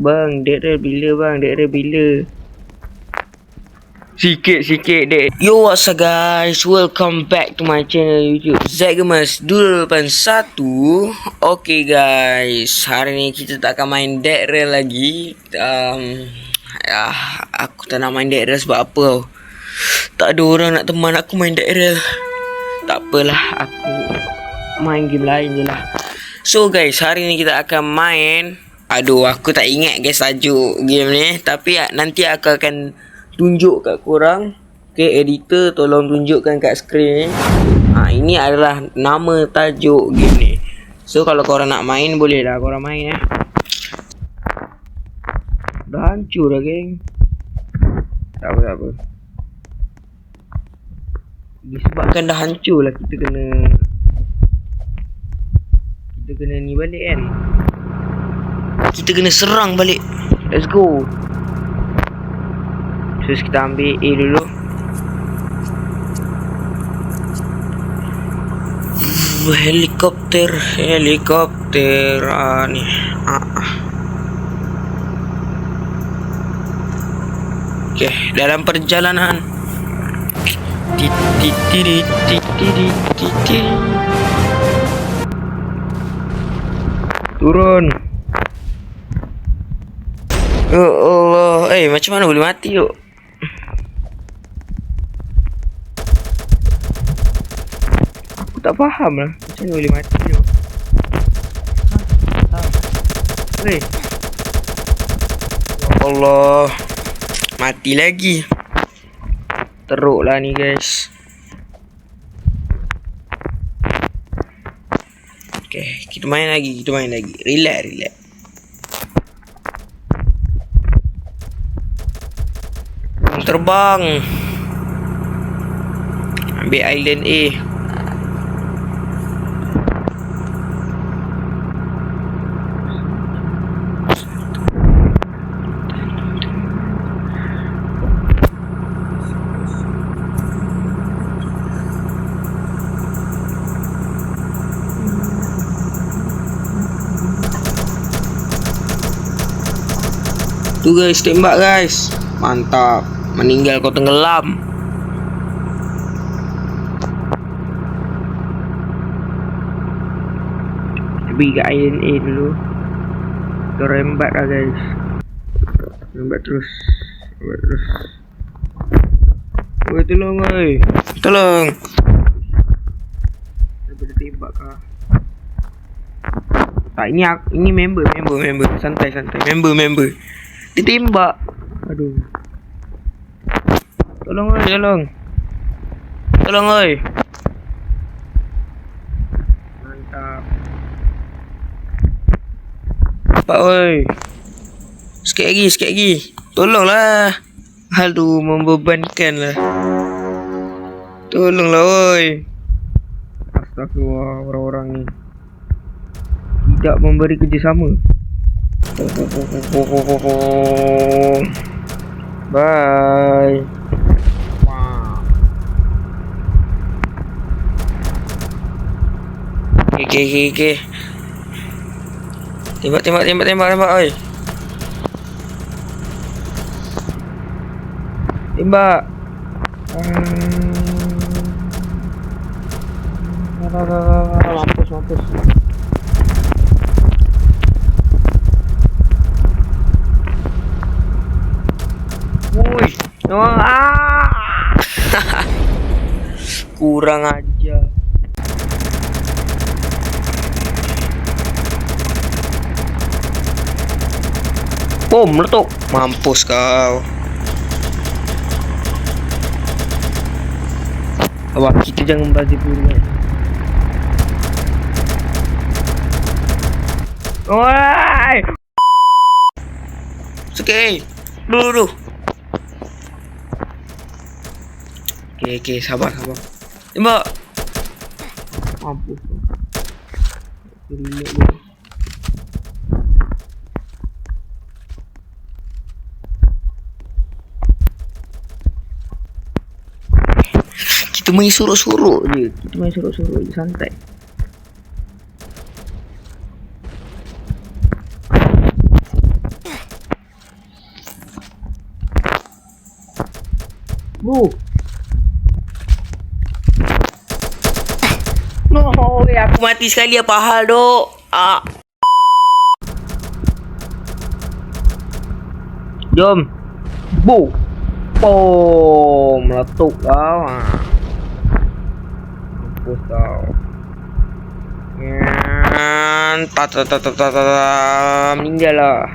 Bang, Daryl bila bang? Daryl bila? Sikit dek. Yo, what's up guys? Welcome back to my channel YouTube Zagamas 281. Okay guys, hari ni kita tak akan main Daryl lagi. Aku tak nak main Daryl sebab apa tau? Tak ada orang nak teman aku main Daryl. Tak apalah, aku main game lain je lah. So guys, hari ni kita akan main. Aduh, aku tak ingat guys tajuk game ni. Tapi nanti aku akan tunjuk kat korang. Okay, editor tolong tunjukkan kat skrin ni. Ini adalah nama tajuk game ni. So kalau korang nak main, boleh lah korang main Dah hancur dah geng. Tak apa. Disebabkan dah hancur lah, kita kena ni balik kan. Kita kena serang balik. Let's go. Terus kita ambil A dulu. Helikopter ni. Okay, dalam perjalanan. Turun. Ya Allah, macam mana boleh mati yuk? Aku tak faham lah macam mana boleh mati yuk. Ya Allah, mati lagi. Teruk lah ni guys. Okay, kita main lagi. Relax. Terbang. Ambil island A. Tu guys, tembak guys. Mantap. Meninggal kau tenggelam. Pergi ke island A dulu. Kita rembat lah guys. Rembat terus. Oi, tolong oi. Tolong. Saya boleh tembak kah? Tak, ini member. Santai. Member. Ditembak. Aduh. Tolong oi. Mantap. Pak oi. Sikit lagi. Tolonglah. Aduh, membebankan lah. Tolonglah oi. Astagfirullah, orang-orang ni tidak memberi kerjasama. Bye. Okay. Tembak oi. Tembak. Mampus. Woi. Kurang aja. Bom, meletup. Mampus kau. Wah, kita jangan bagi dulu. Woi. Okey. Dulu. Okey, sabar. Tembak. Mampus. Relax dulu. Kita main suruk-suruk je. Santai. Bu. No, aku mati sekali apa hal, Dok? Jom. Bu. Boom, meletup kau. Mampus kau. Meninggal lah.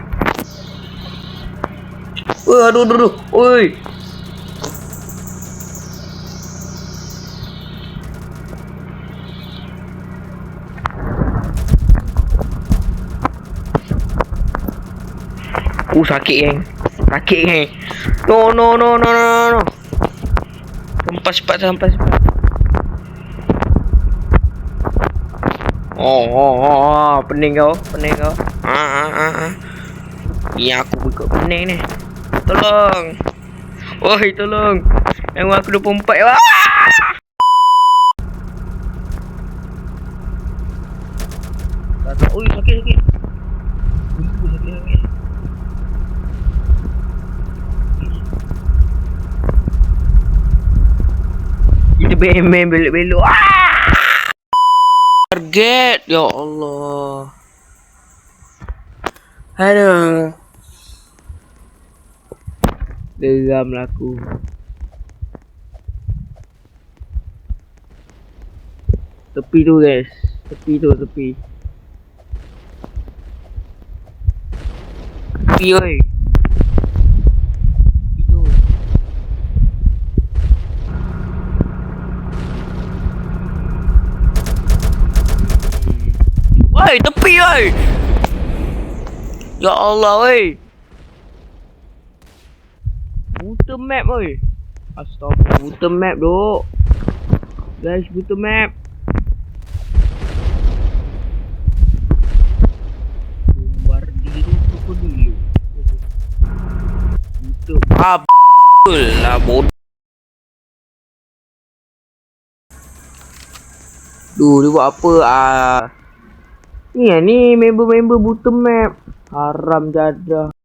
Aduh. Oi. Sakit geng. No. Sampai cepat. Oh, pening kau. Ya, aku ikut pening ni. Tolong. Oi, tolong. Yang aku 24. Wah! Oi, sakit. Sakit. Kita main belok-belok. Target, ya Allah. Aduh. Geram lah aku. Tepi tu guys. Tepi. Tepi oi. Itu. Woi, tepi oi. Ya Allah oi. Buta map oi. Astaga, buta map dok. Guys, buta map. Bombardier krokodil. Buta lah bodoh. Dia buat apa Ni member buta map. Haram jadah.